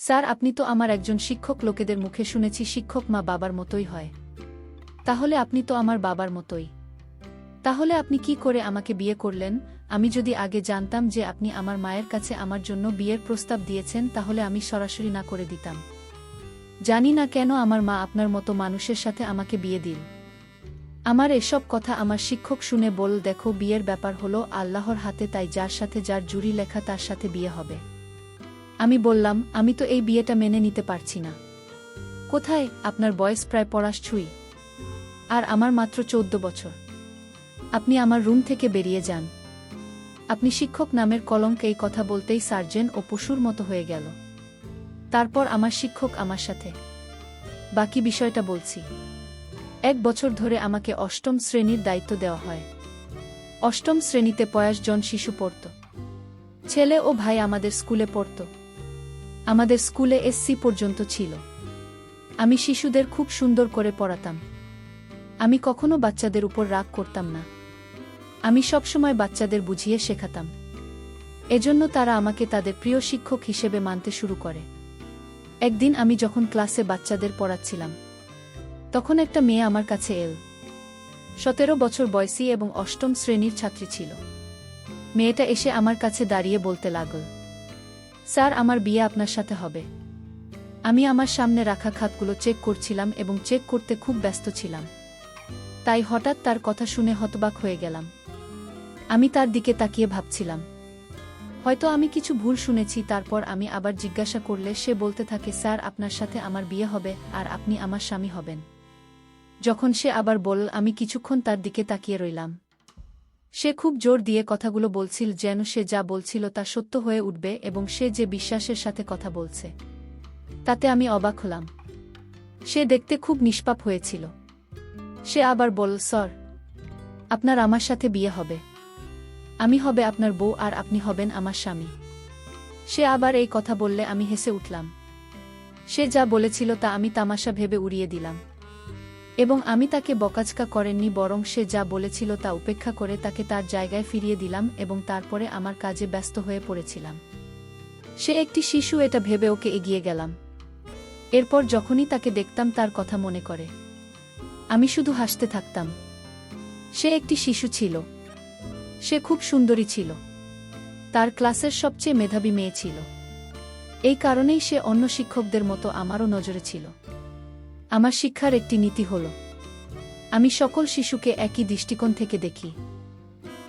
Sir, আপনি তো আমার একজন শিক্ষক, লোকেদের মুখে শুনেছি শিক্ষক মা বাবার মতোই হয়। তাহলে আপনি তো আমার বাবার মতোই। তাহলে আপনি কি করে আমাকে বিয়ে করলেন? আমি যদি আগে জানতাম যে আপনি আমার মায়ের কাছে আমার জন্য বিয়ের প্রস্তাব দিয়েছেন, তাহলে আমি সরাসরি না করে দিতাম। জানি না কেন আমার মা আপনার মতো মানুষের সাথে আমাকে বিয়ে দিল। আমার এসব কথা আমার শিক্ষক শুনে বল, দেখো, বিয়ের ব্যাপার হলো আল্লাহর হাতে, তাই যার সাথে যার জুরি লেখা তার সাথে বিয়ে হবে। আমি বললাম, আমি তো এই বিয়েটা মেনে নিতে পারছি না। কোথায়? আপনার বয়স প্রায় পড়াশ ছুঁই, আর আমার মাত্র 14 বছর। আপনি আমার রুম থেকে বেরিয়ে যান। আপনি শিক্ষক নামের কলঙ্ক। এই কথা বলতেই সার্জেন ও পশুর মতো হয়ে গেল। তারপর আমার শিক্ষক আমার সাথে। বাকি বিষয়টা বলছি। 1 বছর ধরে আমাকে অষ্টম শ্রেণীর দায়িত্ব দেওয়া হয়। অষ্টম শ্রেণীতে 50 জন শিশু পড়ত। ছেলে ও ভাই আমাদের স্কুলে পড়ত। আমাদের স্কুলে এসসি পর্যন্ত ছিল। আমি শিশুদের খুব সুন্দর করে পড়াতাম। আমি কখনো বাচ্চাদের উপর রাগ করতাম না। আমি সবসময় বাচ্চাদের বুঝিয়ে শেখাতাম। এজন্য তারা আমাকে তাদের প্রিয় শিক্ষক হিসেবে মানতে শুরু করে। একদিন আমি যখন ক্লাসে বাচ্চাদের পড়াচ্ছিলাম, তখন একটা মেয়ে আমার কাছে এল। 17 বছর বয়সী এবং অষ্টম শ্রেণীর ছাত্রী ছিল। মেয়েটা এসে আমার কাছে দাঁড়িয়ে বলতে লাগল, স্যার, আমার বিয়ে আপনার সাথে হবে। আমি আমার সামনে রাখা খাতগুলো চেক করছিলাম এবং চেক করতে খুব ব্যস্ত ছিলাম। তাই হঠাৎ তার কথা শুনে হতবাক হয়ে গেলাম। আমি তার দিকে তাকিয়ে ভাবছিলাম, হয়তো আমি কিছু ভুল শুনেছি। তারপর আমি আবার জিজ্ঞাসা করলে সে বলতে থাকে, স্যার, আপনার সাথে আমার বিয়ে হবে আর আপনি আমার স্বামী হবেন। যখন সে আবার বলল, আমি কিছুক্ষণ তার দিকে তাকিয়ে রইলাম। সে খুব জোর দিয়ে কথাগুলো বলছিল, যেন সে যা বলছিল তা সত্য হয়ে উঠবে এবং সে যে বিশ্বাসের সাথে কথা বলছে, তাতে আমি অবাক হলাম। সে দেখতে খুব নিষ্পাপ হয়েছিল। সে আবার বলল, স্যার, আপনার আমার সাথে বিয়ে হবে। আমি হবে আপনার বউ আর আপনি হবেন আমার স্বামী। সে আবার এই কথা বললে আমি হেসে উঠলাম। সে যা বলেছিল তা আমি তামাশা ভেবে উড়িয়ে দিলাম। এবং আমি তাকে বকাঝকা করেননি, বরং সে যা বলেছিল তা উপেক্ষা করে তাকে তার জায়গায় ফিরিয়ে দিলাম এবং তারপরে আমার কাজে ব্যস্ত হয়ে পড়েছিলাম। সে একটি শিশু, এটা ভেবে ওকে এগিয়ে গেলাম। এরপর যখনই তাকে দেখতাম তার কথা মনে করে আমি শুধু হাসতে থাকতাম। সে একটি শিশু ছিল। সে খুব সুন্দরী ছিল। তার ক্লাসের সবচেয়ে মেধাবী মেয়ে ছিল। এই কারণেই সে অন্য শিক্ষকদের মতো আমারও নজরে ছিল। আমার শিক্ষার একটি নীতি হল, আমি সকল শিশুকে একই দৃষ্টিকোণ থেকে দেখি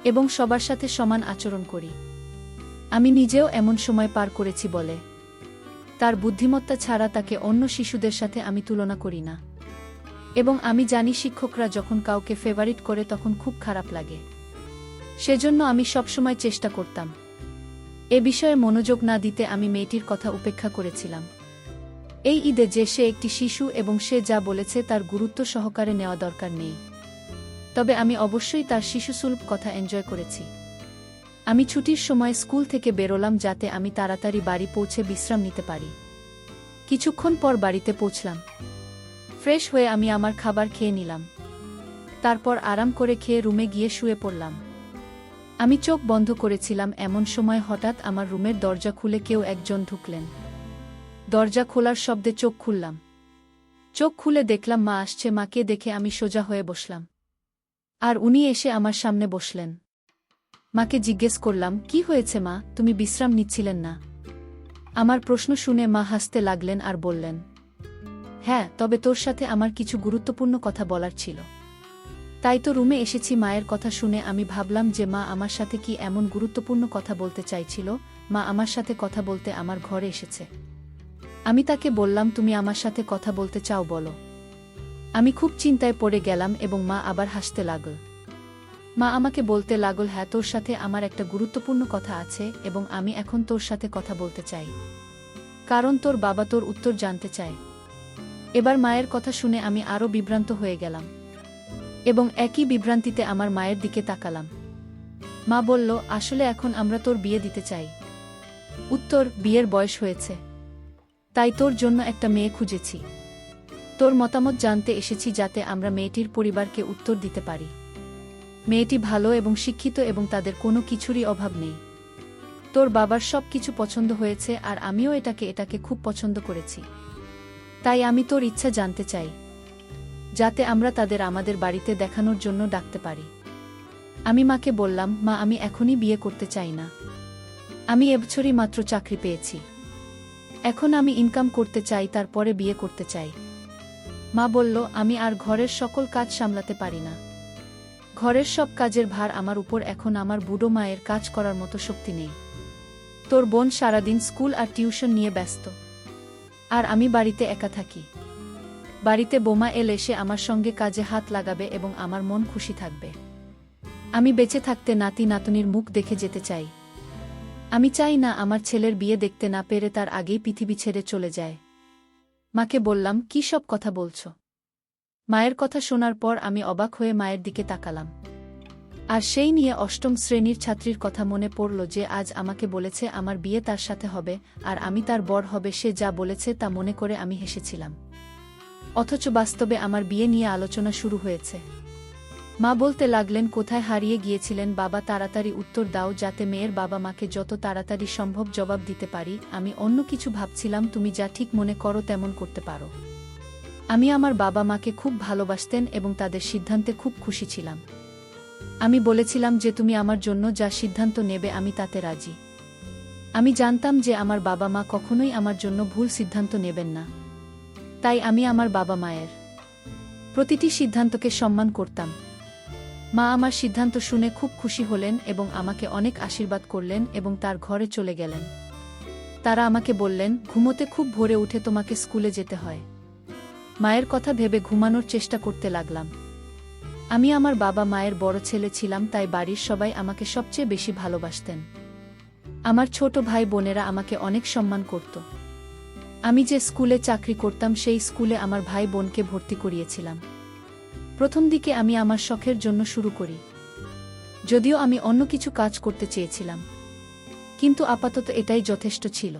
এবং সবার সাথে সমান আচরণ করি। আমি নিজেও এমন সময় পার করেছি বলে তার বুদ্ধিমত্তা ছাড়া তাকে অন্য শিশুদের সাথে আমি তুলনা করি না। এবং আমি জানি শিক্ষকরা যখন কাউকে ফেভারিট করে তখন খুব খারাপ লাগে। সেজন্য আমি সবসময় চেষ্টা করতাম এ বিষয়ে মনোযোগ না দিতে। আমি মেয়েটির কথা উপেক্ষা করেছিলাম। এই ঈদে যে সে একটি শিশু এবং সে যা বলেছে তার গুরুত্ব সহকারে নেওয়া দরকার নেই। তবে আমি অবশ্যই তার শিশুসুলভ কথা এনজয় করেছি। আমি ছুটির সময় স্কুল থেকে বেরোলাম যাতে আমি তাড়াতাড়ি বাড়ি পৌঁছে বিশ্রাম নিতে পারি। কিছুক্ষণ পর বাড়িতে পৌঁছলাম। ফ্রেশ হয়ে আমি আমার খাবার খেয়ে নিলাম। তারপর আরাম করে খেয়ে রুমে গিয়ে শুয়ে পড়লাম। আমি চোখ বন্ধ করেছিলাম, এমন সময় হঠাৎ আমার রুমের দরজা খুলে কেউ একজন ঢুকলেন। দরজা খোলার শব্দে চোখ খুললাম। চোখ খুলে দেখলাম মা আসছে। মাকে দেখে আমি সোজা হয়ে বসলাম, আর উনি এসে আমার সামনে বসলেন। মাকে জিজ্ঞেস করলাম, কি হয়েছে মা, তুমি বিশ্রাম নিচ্ছিলেন না? আমার প্রশ্ন শুনে মা হাসতে লাগলেন আর বললেন, হ্যাঁ, তবে তোর সাথে আমার কিছু গুরুত্বপূর্ণ কথা বলার ছিল, তাই তো রুমে এসেছি। মায়ের কথা শুনে আমি ভাবলাম যে মা আমার সাথে কি এমন গুরুত্বপূর্ণ কথা বলতে চাইছিল। মা আমার সাথে কথা বলতে আমার ঘরে এসেছে। আমি তাকে বললাম, তুমি আমার সাথে কথা বলতে চাও, বলো। আমি খুব চিন্তায় পড়ে গেলাম এবং মা আবার হাসতে লাগল। মা আমাকে বলতে লাগল, হ্যাঁ, তোর সাথে আমার একটা গুরুত্বপূর্ণ কথা আছে এবং আমি এখন তোর সাথে কথা বলতে চাই, কারণ তোর বাবা তোর উত্তর জানতে চায়। এবার মায়ের কথা শুনে আমি আরও বিভ্রান্ত হয়ে গেলাম এবং একই বিভ্রান্তিতে আমার মায়ের দিকে তাকালাম। মা বলল, আসলে এখন আমরা তোর বিয়ে দিতে চাই। উত্তর, বিয়ের বয়স হয়েছে, তাই তোর জন্য একটা মেয়ে খুঁজেছি। তোর মতামত জানতে এসেছি যাতে আমরা মেয়েটির পরিবারকে উত্তর দিতে পারি। মেয়েটি ভালো এবং শিক্ষিত এবং তাদের কোনো কিছুরই অভাব নেই। তোর বাবার সব কিছু পছন্দ হয়েছে আর আমিও এটাকে খুব পছন্দ করেছি। তাই আমি তোর ইচ্ছা জানতে চাই, যাতে আমরা তাদের আমাদের বাড়িতে দেখানোর জন্য ডাকতে পারি। আমি মাকে বললাম, মা, আমি এখনই বিয়ে করতে চাই না। আমি এবছরই মাত্র চাকরি পেয়েছি। এখন আমি ইনকাম করতে চাই, তারপরে বিয়ে করতে চাই। মা বলল, আমি আর ঘরের সকল কাজ সামলাতে পারি না। ঘরের সব কাজের ভার আমার উপর, এখন আমার বুড়ো মায়ের কাজ করার মতো শক্তি নেই। তোর বোন সারাদিন স্কুল আর টিউশন নিয়ে ব্যস্ত, আর আমি বাড়িতে একা থাকি। বাড়িতে বোমা এসে আমার সঙ্গে কাজে হাত লাগাবে এবং আমার মন খুশি থাকবে। আমি বেঁচে থাকতে নাতি নাতনির মুখ দেখে যেতে চাই। আমি চাই না আমার ছেলের বিয়ে দেখতে না পেরে তার আগেই পৃথিবী ছেড়ে চলে যায়। মাকে বললাম, কি সব কথা বলছো? মায়ের কথা শোনার পর আমি অবাক হয়ে মায়ের দিকে তাকালাম। আর সেই নিয়ে অষ্টম শ্রেণীর ছাত্রীর কথা মনে পড়ল, যে আজ আমাকে বলেছে আমার বিয়ে তার সাথে হবে আর আমি তার বর হবে। সে যা বলেছে তা মনে করে আমি হেসেছিলাম। অথচ বাস্তবে আমার বিয়ে নিয়ে আলোচনা শুরু হয়েছে। মা বলতে লাগলেন, কোথায় হারিয়ে গিয়েছিলেন বাবা? তাড়াতাড়ি উত্তর দাও, যাতে মেয়ের বাবা মাকে যত তাড়াতাড়ি সম্ভব জবাব দিতে পারি। আমি অন্য কিছু ভাবছিলাম, তুমি যা ঠিক মনে করো তেমন করতে পারো। আমি আমার বাবা মাকে খুব ভালোবাসতেন এবং তাদের সিদ্ধান্তে খুব খুশি ছিলাম। আমি বলেছিলাম যে তুমি আমার জন্য যা সিদ্ধান্ত নেবে আমি তাতে রাজি। আমি জানতাম যে আমার বাবা মা কখনোই আমার জন্য ভুল সিদ্ধান্ত নেবেন না। তাই আমি আমার বাবা মায়ের প্রতিটি সিদ্ধান্তকে সম্মান করতাম। মা আমার সিদ্ধান্ত শুনে খুব খুশি হলেন এবং আমাকে অনেক আশীর্বাদ করলেন এবং তার ঘরে চলে গেলেন। তারা আমাকে বললেন, ঘুমোতে খুব ভোরে উঠে তোমাকে স্কুলে যেতে হয়। মায়ের কথা ভেবে ঘুমানোর চেষ্টা করতে লাগলাম। আমি আমার বাবা মায়ের বড় ছেলে ছিলাম, তাই বাড়ির সবাই আমাকে সবচেয়ে বেশি ভালোবাসতেন। আমার ছোট ভাই বোনেরা আমাকে অনেক সম্মান করত। আমি যে স্কুলে চাকরি করতাম সেই স্কুলে আমার ভাই বোনকে ভর্তি করিয়েছিলাম। প্রথম দিকে আমি আমার শখের জন্য শুরু করি, যদিও আমি অন্য কিছু কাজ করতে চেয়েছিলাম, কিন্তু আপাতত এটাই যথেষ্ট ছিল।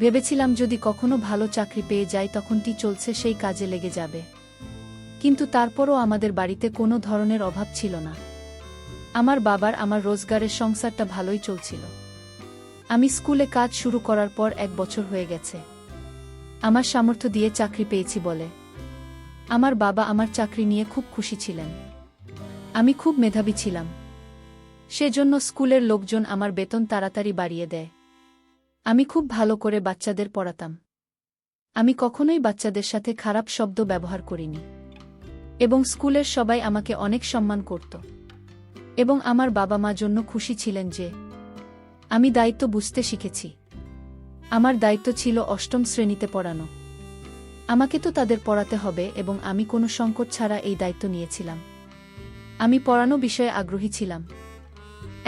ভেবেছিলাম যদি কখনো ভালো চাকরি পেয়ে যাই তখনটি চলছে সেই কাজে লেগে যাবে। কিন্তু তারপরও আমাদের বাড়িতে কোনো ধরনের অভাব ছিল না। আমার বাবার আমার রোজগারের সংসারটা ভালোই চলছিল। আমি স্কুলে কাজ শুরু করার পর 1 বছর হয়ে গেছে। আমার সামর্থ্য দিয়ে চাকরি পেয়েছি বলে আমার বাবা আমার চাকরি নিয়ে খুব খুশি ছিলেন। আমি খুব মেধাবী ছিলাম, সেজন্য স্কুলের লোকজন আমার বেতন তাড়াতাড়ি বাড়িয়ে দেয়। আমি খুব ভালো করে বাচ্চাদের পড়াতাম। আমি কখনোই বাচ্চাদের সাথে খারাপ শব্দ ব্যবহার করিনি এবং স্কুলের সবাই আমাকে অনেক সম্মান করত এবং আমার বাবা মা জন্য খুশি ছিলেন যে আমি দায়িত্ব বুঝতে শিখেছি। আমার দায়িত্ব ছিল অষ্টম শ্রেণীতে পড়ানো। আমাকে তো তাদের পড়াতে হবে এবং আমি কোনো সংকট ছাড়া এই দায়িত্ব নিয়েছিলাম। আমি পড়ানো বিষয়ে আগ্রহী ছিলাম।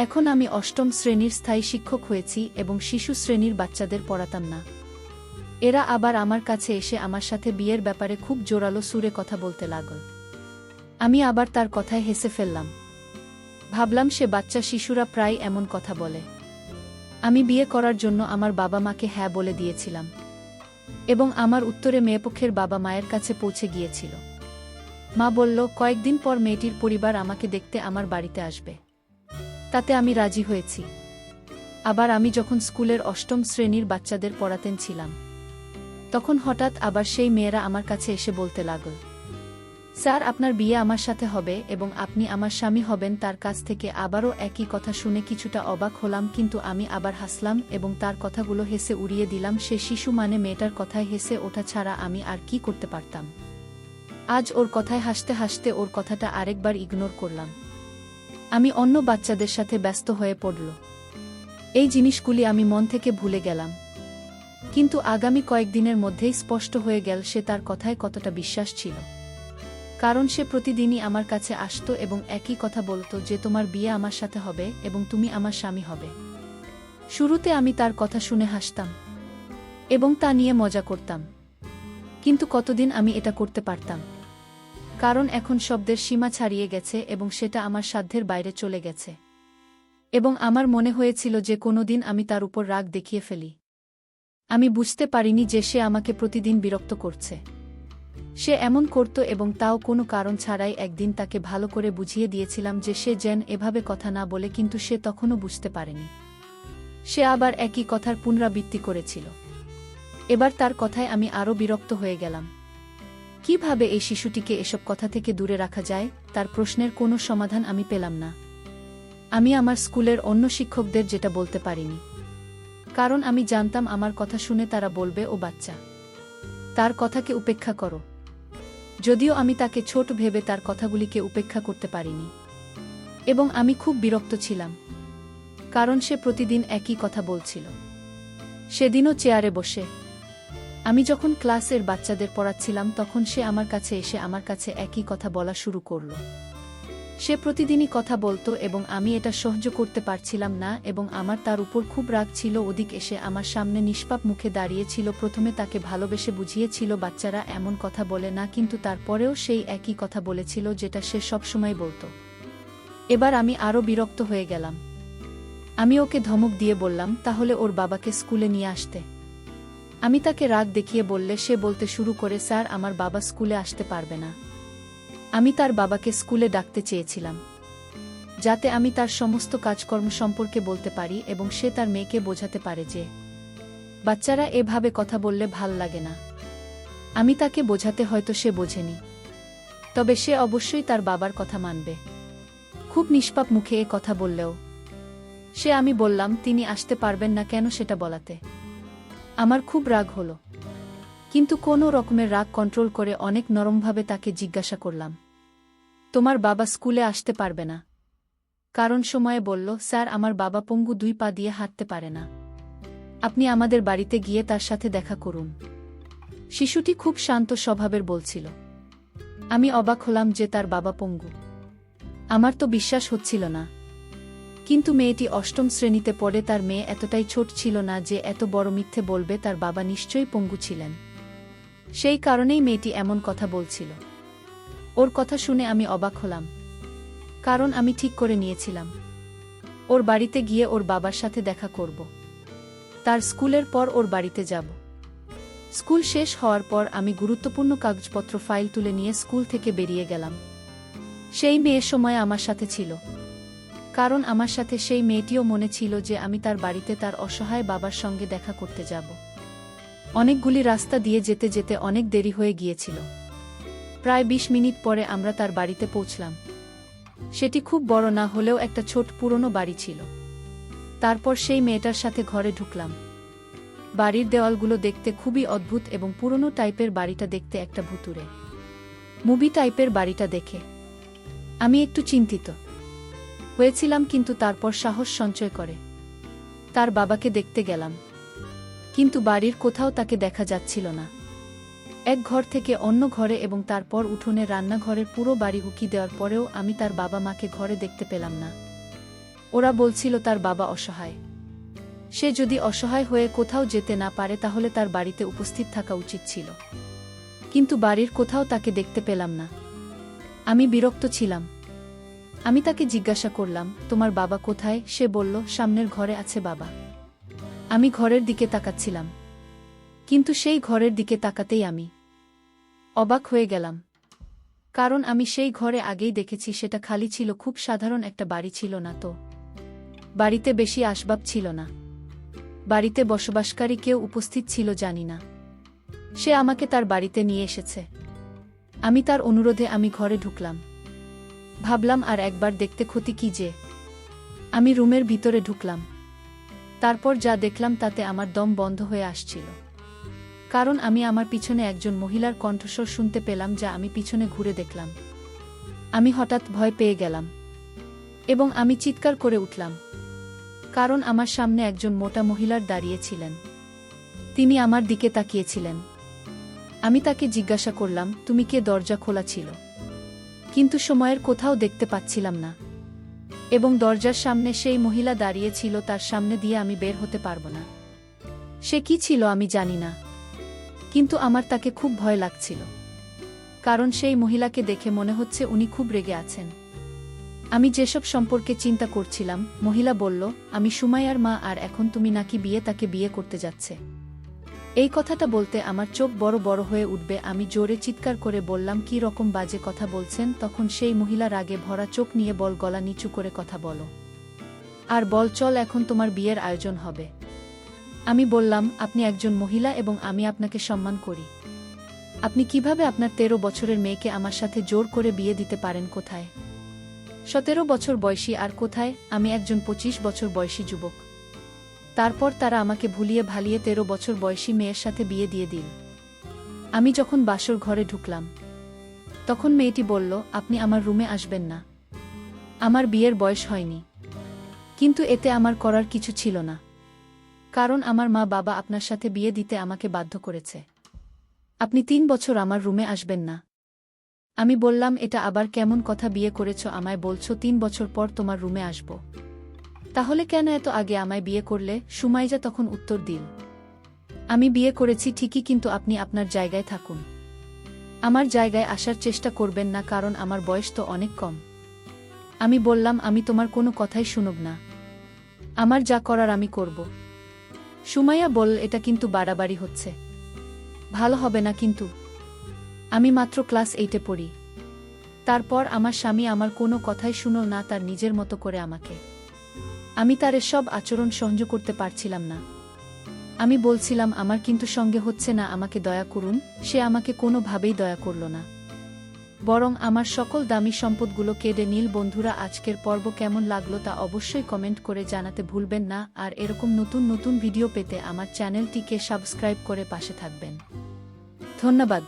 এখন আমি অষ্টম শ্রেণীর স্থায়ী শিক্ষক হয়েছি এবং শিশু শ্রেণীর বাচ্চাদের পড়াতাম না। এরা আবার আমার কাছে এসে আমার সাথে বিয়ের ব্যাপারে খুব জোরালো সুরে কথা বলতে লাগল। আমি আবার তার কথায় হেসে ফেললাম। ভাবলাম সে বাচ্চা শিশুরা প্রায় এমন কথা বলে। আমি বিয়ে করার জন্য আমার বাবা মাকে হ্যাঁ বলে দিয়েছিলাম এবং আমার উত্তরে মেয়েপক্ষের বাবা মায়ের কাছে পৌঁছে গিয়েছিল। মা বলল, কয়েকদিন পর মেয়েটির পরিবার আমাকে দেখতে আমার বাড়িতে আসবে। তাতে আমি রাজি হয়েছি। আবার আমি যখন স্কুলের অষ্টম শ্রেণীর বাচ্চাদের পড়াতেন ছিলাম, তখন হঠাৎ আবার সেই মেয়েরা আমার কাছে এসে বলতে লাগল, স্যার, আপনার বিয়ে আমার সাথে হবে এবং আপনি আমার স্বামী হবেন। তার কাছ থেকে আবারও একই কথা শুনে কিছুটা অবাক হলাম, কিন্তু আমি আবার হাসলাম এবং তার কথাগুলো হেসে উড়িয়ে দিলাম। সে শিশু মানে মেয়েটার কথায় হেসে ওঠা ছাড়া আমি আর কি করতে পারতাম। আজ ওর কথায় হাসতে হাসতে ওর কথাটা আরেকবার ইগনোর করলাম। আমি অন্য বাচ্চাদের সাথে ব্যস্ত হয়ে পড়ল। এই জিনিসগুলি আমি মন থেকে ভুলে গেলাম। কিন্তু আগামী কয়েকদিনের মধ্যেই স্পষ্ট হয়ে গেল সে তার কথায় কতটা বিশ্বাস ছিল। কারণ সে প্রতিদিনই আমার কাছে আসতো এবং একই কথা বলতো যে তোমার বিয়ে আমার সাথে হবে এবং তুমি আমার স্বামী হবে। শুরুতে আমি তার কথা শুনে হাসতাম এবং তা নিয়ে মজা করতাম, কিন্তু কতদিন আমি এটা করতে পারতাম? কারণ এখন শব্দের সীমা ছাড়িয়ে গেছে এবং সেটা আমার সাধ্যের বাইরে চলে গেছে এবং আমার মনে হয়েছিল যে কোনোদিন আমি তার উপর রাগ দেখিয়ে ফেলি। আমি বুঝতে পারিনি যে সে আমাকে প্রতিদিন বিরক্ত করছে। সে এমন করত এবং তাও কোনো কারণ ছাড়াই। একদিন তাকে ভালো করে বুঝিয়ে দিয়েছিলাম যে সে যেন এভাবে কথা না বলে, কিন্তু সে তখনও বুঝতে পারেনি। সে আবার একই কথার পুনরাবৃত্তি করেছিল। এবার তার কথায় আমি আরও বিরক্ত হয়ে গেলাম। কিভাবে এই শিশুটিকে এসব কথা থেকে দূরে রাখা যায়, তার প্রশ্নের কোনো সমাধান আমি পেলাম না। আমি আমার স্কুলের অন্য শিক্ষকদের যেটা বলতে পারিনি, কারণ আমি জানতাম আমার কথা শুনে তারা বলবে ও বাচ্চা, তার কথাকে উপেক্ষা করো। যদিও আমি তাকে ছোট ভেবে তার কথাগুলিকে উপেক্ষা করতে পারিনি, এবং আমি খুব বিরক্ত ছিলাম, কারণ সে প্রতিদিন একই কথা বলছিল। সেদিনও চেয়ারে বসে আমি যখন ক্লাসের বাচ্চাদের পড়াচ্ছিলাম, তখন সে আমার কাছে এসে আমার কাছে একই কথা বলা শুরু করল। সে প্রতিদিনই কথা বলতো এবং আমি এটা সহ্য করতে পারছিলাম না, এবং আমার তার উপর খুব রাগ ছিল। ওদিক এসে আমার সামনে নিষ্পাপ মুখে দাঁড়িয়েছিল। প্রথমে তাকে ভালোবেসে বুঝিয়েছিল বাচ্চারা এমন কথা বলে না, কিন্তু তারপরেও সেই একই কথা বলেছিল যেটা সে সবসময় বলতো। এবার আমি আরও বিরক্ত হয়ে গেলাম। আমি ওকে ধমক দিয়ে বললাম, তাহলে ওর বাবাকে স্কুলে নিয়ে আসতে। আমি তাকে রাগ দেখিয়ে বললে সে বলতে শুরু করে, স্যার, আমার বাবা স্কুলে আসতে পারবে না। আমি তার বাবাকে স্কুলে ডাকতে চেয়েছিলাম, যাতে আমি তার সমস্ত কাজকর্ম সম্পর্কে বলতে পারি এবং সে তার মেয়েকে বোঝাতে পারে যে বাচ্চারা এভাবে কথা বললে ভাল লাগে না। আমি তাকে বোঝাতে হয়তো সে বোঝেনি, তবে সে অবশ্যই তার বাবার কথা মানবে। খুব নিষ্পাপ মুখে এ কথা বললেও সে, আমি বললাম, তিনি আসতে পারবেন না কেন সেটা বলাতে। আমার খুব রাগ হলো, কিন্তু কোনো রকমের রাগ কন্ট্রোল করে অনেক নরমভাবে তাকে জিজ্ঞাসা করলাম, তোমার বাবা স্কুলে আসতে পারবে না কারণ? সময়ে বলল, স্যার, আমার বাবা পঙ্গু, 2 পা দিয়ে হাঁটতে পারে না। আপনি আমাদের বাড়িতে গিয়ে তার সাথে দেখা করুন। শিশুটি খুব শান্ত স্বভাবের বলছিল। আমি অবাক হলাম যে তার বাবা পঙ্গু। আমার তো বিশ্বাস হচ্ছিল না, কিন্তু মেয়েটি 8ম শ্রেণীতে পড়ে। তার মেয়ে এতটাই ছোট ছিল না যে এত বড় মিথ্যে বলবে। তার বাবা নিশ্চয়ই পঙ্গু ছিলেন, সেই কারণেই মেয়েটি এমন কথা বলছিল। ওর কথা শুনে আমি অবাক হলাম, কারণ আমি ঠিক করে নিয়েছিলাম ওর বাড়িতে গিয়ে ওর বাবার সাথে দেখা করব। তার স্কুলের পর ওর বাড়িতে যাব। স্কুল শেষ হওয়ার পর আমি গুরুত্বপূর্ণ কাগজপত্র ফাইল তুলে নিয়ে স্কুল থেকে বেরিয়ে গেলাম। সেই মেয়ের সময় আমার সাথে ছিল, কারণ আমার সাথে সেই মেয়েটিও মনে ছিল যে আমি তার বাড়িতে তার অসহায় বাবার সঙ্গে দেখা করতে যাব। অনেকগুলি রাস্তা দিয়ে যেতে যেতে অনেক দেরি হয়ে গিয়েছিল। প্রায় 20 মিনিট পরে আমরা তার বাড়িতে পৌঁছলাম। সেটি খুব বড় না হলেও একটা ছোট পুরনো বাড়ি ছিল। তারপর সেই মেয়েটার সাথে ঘরে ঢুকলাম। বাড়ির দেওয়ালগুলো দেখতে খুবই অদ্ভুত এবং পুরনো টাইপের। বাড়িটা দেখতে একটা ভুতুড়ে মুভি টাইপের। বাড়িটা দেখে আমি একটু চিন্তিত হয়েছিলাম, কিন্তু তারপর সাহস সঞ্চয় করে তার বাবাকে দেখতে গেলাম, কিন্তু বাড়ির কোথাও তাকে দেখা যাচ্ছিল না। এক ঘর থেকে অন্য ঘরে এবং তারপর উঠোনে রান্নাঘরের পুরো বাড়ি উকি দেওয়ার পরেও আমি তার বাবা মাকে ঘরে দেখতে পেলাম না। ওরা বলছিল তার বাবা অসহায়। সে যদি অসহায় হয়ে কোথাও যেতে না পারে তাহলে তার বাড়িতে উপস্থিত থাকা উচিত ছিল, কিন্তু বাড়ির কোথাও তাকে দেখতে পেলাম না। আমি বিরক্ত ছিলাম। আমি তাকে জিজ্ঞাসা করলাম, তোমার বাবা কোথায়? সে বলল, সামনের ঘরে আছে বাবা। আমি ঘরের দিকে তাকাচ্ছিলাম, কিন্তু সেই ঘরের দিকে তাকাতেই আমি অবাক হয়ে গেলাম, কারণ আমি সেই ঘরে আগেই দেখেছি। সেটা খালি ছিল, খুব সাধারণ একটা বাড়ি ছিল না তো। বাড়িতে বেশি আসবাব ছিল না। বাড়িতে বসবাসকারী কেউ উপস্থিত ছিল জানি না। সে আমাকে তার বাড়িতে নিয়ে এসেছে। আমি তার অনুরোধে আমি ঘরে ঢুকলাম। ভাবলাম আর একবার দেখতে ক্ষতি কি যে। আমি রুমের ভিতরে ঢুকলাম। তারপর যা দেখলাম তাতে আমার দম বন্ধ হয়ে আসছিল, কারণ আমি আমার পিছনে একজন মহিলার কণ্ঠস্বর শুনতে পেলাম, যা আমি পিছনে ঘুরে দেখলাম। আমি হঠাৎ ভয় পেয়ে গেলাম এবং আমি চিৎকার করে উঠলাম, কারণ আমার সামনে একজন মোটা মহিলার দাঁড়িয়েছিলেন। তিনি আমার দিকে তাকিয়েছিলেন। আমি তাকে জিজ্ঞাসা করলাম, তুমি কে? দরজা খোলা ছিল, কিন্তু সময়ের কোথাও দেখতে পাচ্ছিলাম না, এবং দরজার সামনে সেই মহিলা দাঁড়িয়ে ছিল। তার সামনে দিয়ে আমি বের হতে পারব না। সে কি ছিল আমি জানি না, কিন্তু আমার তাকে খুব ভয় লাগছিল, কারণ সেই মহিলাকে দেখে মনে হচ্ছে উনি খুব রেগে আছেন। আমি যেসব সম্পর্কে চিন্তা করছিলাম, মহিলা বলল, আমি সুমাইয়ার মা, আর এখন তুমি নাকি তাকে বিয়ে করতে যাচ্ছে। এই কথাটা বলতে আমার চোখ বড় বড় হয়ে উঠবে। আমি জোরে চিৎকার করে বললাম, কি রকম বাজে কথা বলছেন? তখন সেই মহিলা রাগে ভরা চোখ নিয়ে গলা নিচু করে কথা বলো। আর বল চল এখন তোমার বিয়ের আয়োজন হবে। আমি বললাম, আপনি একজন মহিলা এবং আমি আপনাকে সম্মান করি। আপনি কিভাবে আপনার 13 বছরের মেয়েকে আমার সাথে জোর করে বিয়ে দিতে পারেন? কোথায় 17 বছর বয়সী আর কোথায় আমি একজন 25 বছর বয়সী যুবক। তারপর তারা আমাকে ভুলিয়ে ভালিয়ে 13 বছর বয়সী মেয়ের সাথে বিয়ে দিয়ে দিল। আমি যখন বাসর ঘরে ঢুকলাম তখন মেয়েটি বলল, আপনি আমার রুমে আসবেন না। আমার বিয়ের বয়স হয়নি। কিন্তু এতে আমার করার কিছু ছিল না, কারণ আমার মা বাবা আপনার সাথে বিয়ে দিতে আমাকে বাধ্য করেছে। আপনি 3 বছর আমার রুমে আসবেন না। আমি বললাম, এটা আবার কেমন কথা? বিয়ে করেছ আমায়, বলছো 3 বছর পর তোমার রুমে আসব। তাহলে কেন এত আগে আমায় বিয়ে করলে? সুমাইজা তখন উত্তর দিল, আমি বিয়ে করেছি ঠিকই, কিন্তু আপনি আপনার জায়গায় থাকুন। আমার জায়গায় আসার চেষ্টা করবেন না, কারণ আমার বয়স তো অনেক কম। আমি বললাম, আমি তোমার কোনো কথাই শুনব না। আমার যা করার আমি করব। সুমাইয়া বলল, এটা কিন্তু বাড়াবাড়ি হচ্ছে, ভালো হবে না কিন্তু। আমি মাত্র ক্লাস 8-এ পড়ি। তারপর আমার স্বামী আমার কোনো কথাই শুনল না, তার নিজের মতো করে আমাকে। আমি তার এসব আচরণ সহ্য করতে পারছিলাম না। আমি বলছিলাম, আমার কিন্তু সঙ্গে হচ্ছে না, আমাকে দয়া করুন। সে আমাকে কোনোভাবেই দয়া করল না, বরং আমার সকল দামি সম্পদগুলো কেড়ে নিল। বন্ধুরা, আজকের পর্ব কেমন লাগলো তা অবশ্যই কমেন্ট করে জানাতে ভুলবেন না। আর এরকম নতুন নতুন ভিডিও পেতে আমার চ্যানেলটিকে সাবস্ক্রাইব করে পাশে থাকবেন। ধন্যবাদ।